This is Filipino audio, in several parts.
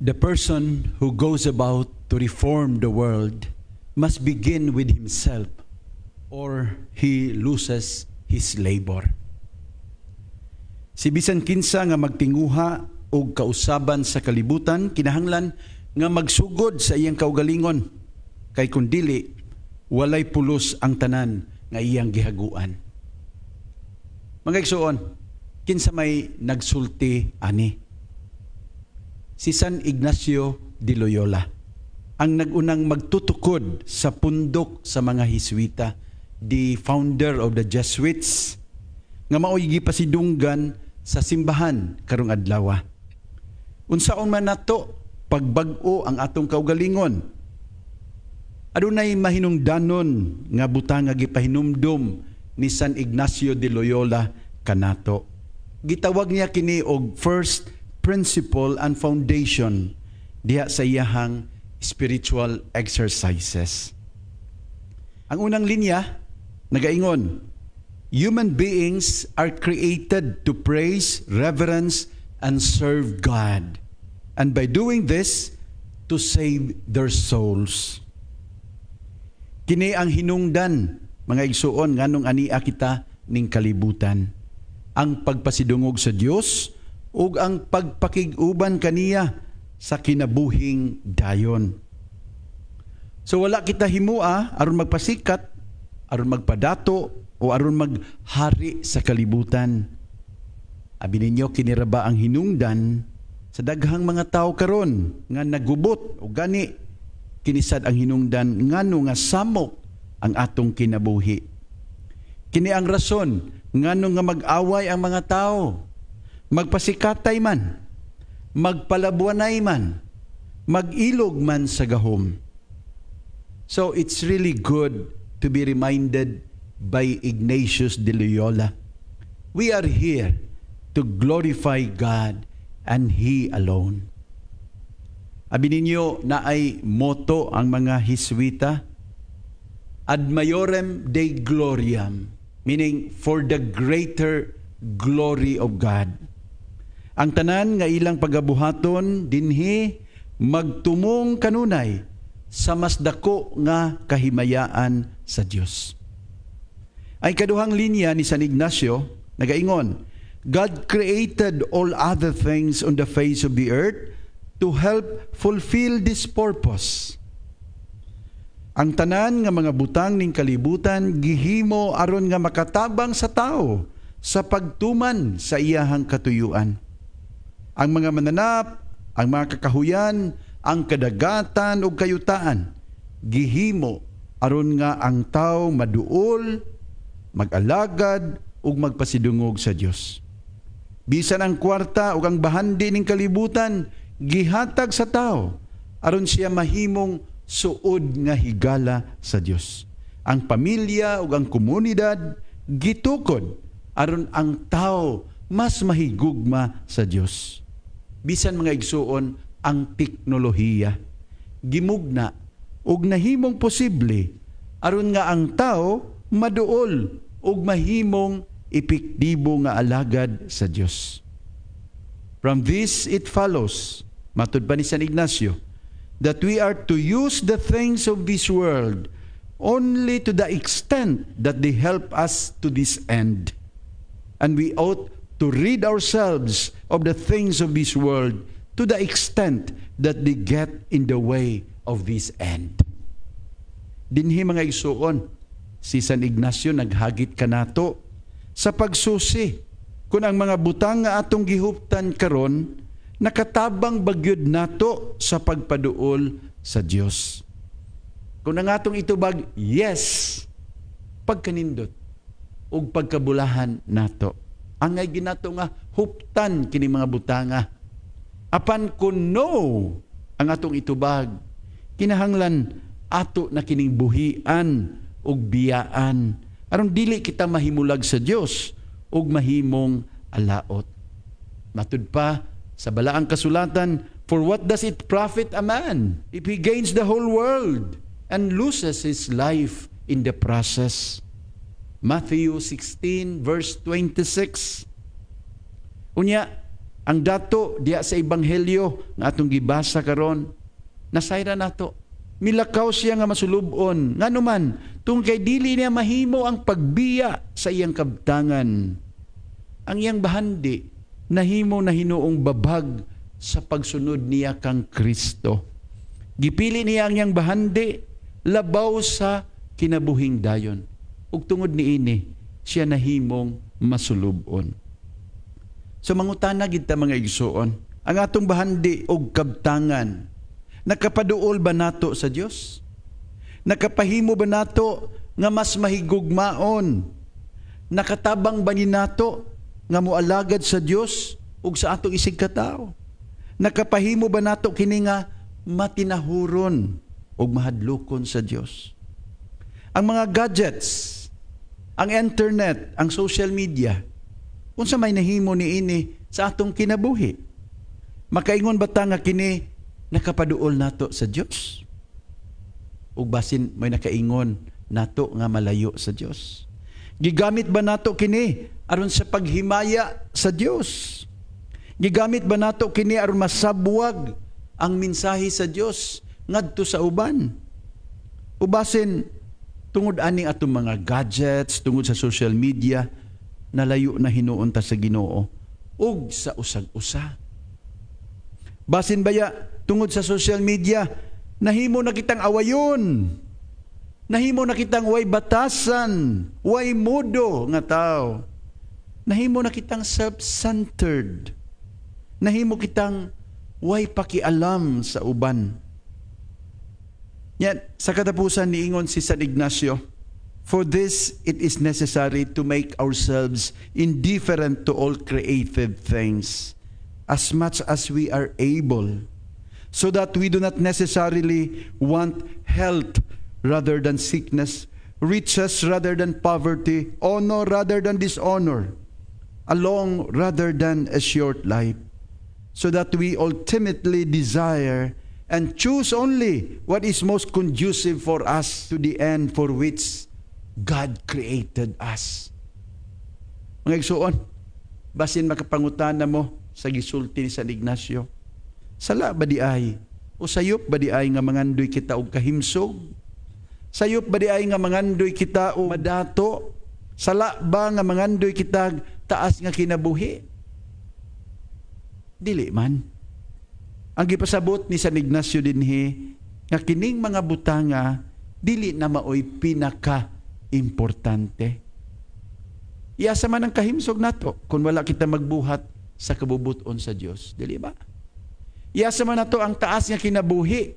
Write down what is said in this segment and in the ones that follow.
The person who goes about to reform the world must begin with himself, or he loses his labor. Si bisan kinsa nga magtinguha o kausaban sa kalibutan, kinahanglan nga magsugod sa iyang kaugalingon, kay kun dili, walay pulos ang tanan nga iyang gihaguan. Mga igsuon, kinsa may nagsulti ani? Si San Ignacio de Loyola, ang nagunang magtutukod sa pundok sa mga Hiswita, the founder of the Jesuits, nga mao'y gipasidunggan sa simbahan karong adlaw. Unsaon man nato pagbag-o ang atong kaugalingon, adunay mahinungdanon nga butang nga gipahinumdum ni San Ignacio de Loyola kanato. Gitawag niya kini og first principle and foundation diha sa iyahang spiritual exercises. Ang unang linya nagaingon, human beings are created to praise, reverence, and serve God. And by doing this, to save their souls. Kini ang hinungdan, mga igsuon, nganong ania kita ning kalibutan. Ang pagpasidungog sa Dios ug ang pagpakig-uban kaniya sa kinabuhing dayon. So wala kita himua aron magpasikat, aron magpadato, o aron maghari sa kalibutan. Abi ninyo kiniraba ang hinungdan sa daghang mga tao karon nga nagubot o gani kinisad ang hinungdan ngano nga samok ang atong kinabuhi. Kini ang rason ngano nga mag-away ang mga tao, magpasikatay man, magpalabuanay man, mag-ilog man sa gahom. So it's really good to be reminded by Ignatius de Loyola. We are here to glorify God and He alone. Abi ninyo na ay motto ang mga Hiswita, Ad Maiorem Dei Gloriam, meaning for the greater glory of God. Ang tanan nga ilang pagabuhaton dinhi magtumong kanunay sa mas dako nga kahimayaan sa Dios. Ay kaduhang linya ni San Ignacio nagaingon, God created all other things on the face of the earth to help fulfill this purpose. Ang tanan nga mga butang ning kalibutan gihimo aron nga makatabang sa tao sa pagtuman sa iyahang katuyuan. Ang mga mananap, ang mga kakahuyan, ang kadagatan ug kayutaan gihimo aron nga ang tao maduol, mag-alagad ug magpasidungog sa Dios. Bisan ang kwarta ug ang bahandi ning kalibutan gihatag sa tao aron siya mahimong suod nga higala sa Dios. Ang pamilya ug ang komunidad gitukod aron ang tao mas mahigugma sa Dios. Bisan mga igsuon ang teknolohiya gimugna ug nahimong posible aron nga ang tao maduol ug mahimong epektibo nga alagad sa Dios. From this it follows, matud pa ni San Ignacio, that we are to use the things of this world only to the extent that they help us to this end. And we ought to rid ourselves of the things of this world to the extent that they get in the way of this end. Dinhi mga igsuon, si San Ignacio naghagit kanato sa pagsusi kung ang mga butang nga atong gihuptan karon nakatabang bagyod nato sa pagpaduol sa Dios. Kung ang atong itubag, yes, pagkanindot ug pagkabulahan nato. Angay ginato nga huptan kini mga butanga. Apan kung no, ang atong itubag, kinahanglan ato na kining buhian ug biyaan aron dili kita mahimulag sa Dios ug mahimong alaot. Matud pa sa balaang kasulatan, for what does it profit a man if he gains the whole world and loses his life in the process? Matthew 16 verse 26. Unya, Ang dato diya sa ebanghelyo nga atong gibasa karon, nasayra nato. Milakaw siya nga masulubon. Nganuman, tungod kay dili niya mahimo ang pagbiya sa iyang kabtangan. Ang iyang bahandi nahimo na hinuong babag sa pagsunod niya kang Kristo. Gipili niya ang iyang bahandi labaw sa kinabuhing dayon. Ug tungod niini, siya nahimong masulubon. So mangutana gid ta mga igsuon, ang atong bahandi og kabtangan, nakapaduol ba nato sa Dios? Nakapahimo ba nato nga mas mahigugmaon? Nakatabang ba ni nato nga moalagad sa Dios ug sa atong isig katao? Nakapahimo ba nato kini nga matinahuron ug mahadlokon sa Dios? Ang mga gadgets, ang internet, ang social media, unsa may nahimo niini sa atong kinabuhi? Makaingon ba ta nga kini nakapaduol nato sa Dios? Ug basin may nakaingon nato nga malayo sa Dios? Gigamit ba nato kini aron sa paghimaya sa Dios? Gigamit ba nato kini aron masabwag ang mensahe sa Dios ngadto sa uban? Ubasin tungod aning atong mga gadgets, tungod sa social media, nalayo na hinuon ta sa Ginoo ug sa usag-usa. Basin baya tungod sa social media, nahimo na kitang awayon. Nahimo na kitang way batasan, way mudo nga tao. Nahimo na kitang self-centered. Nahimo kitang way pakialam sa uban. Yan, sa katapusan niingon si San Ignacio, for this it is necessary to make ourselves indifferent to all created things as much as we are able, so that we do not necessarily want health rather than sickness, riches rather than poverty, honor rather than dishonor, a long rather than a short life, so that we ultimately desire and choose only what is most conducive for us to the end for which God created us. Mga igsuon, basin makapangutana mo sa gisulti ni San Ignacio, sala ba di ay o sayop ba di ay nga mangandoy kita og kahimsog? Sayop ba di ay nga mangandoy kita o madato? Sala ba nga mangandoy kita taas nga kinabuhi? Dili man. Ang gipasabot ni San Ignacio dinhi nga kining mga butanga dili na maoy pinaka-importante. Iyasa man ang kahimsog nato kung wala kita magbuhat sa kabubuton sa Dios, dili ba? Iyasa man nato ang taas nga kinabuhi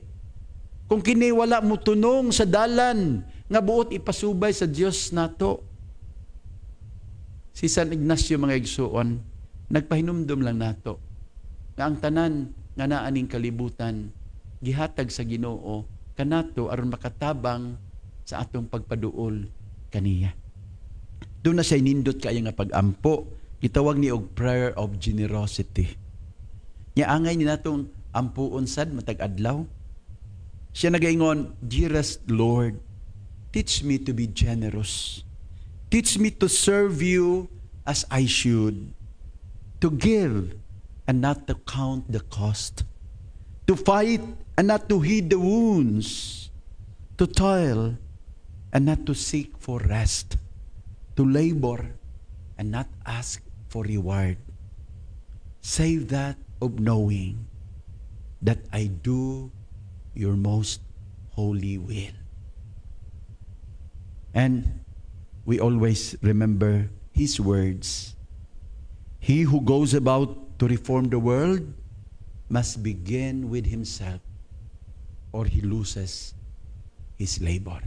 kung kini wala mutunong sa dalan nga buot ipasubay sa Dios nato. Si San Ignacio mga igsuon, nagpahinumdom lang nato nga ang tanan nga naaning kalibutan gihatag sa Ginoo kanato aron makatabang sa atong pagpaduol kaniya. Doon na siya nindot kaya nga pag-ampo, gitawag ni og prayer of generosity. Nya angay ni natong ampuon sad matag adlaw. Siya nagaingon, "Dearest Lord, teach me to be generous. Teach me to serve you as I should, to give and not to count the cost, to fight and not to heed the wounds, to toil and not to seek for rest, to labor and not ask for reward, save that of knowing that I do your most holy will." And we always remember his words, "He who goes about to reform the world must begin with himself, or he loses his labor."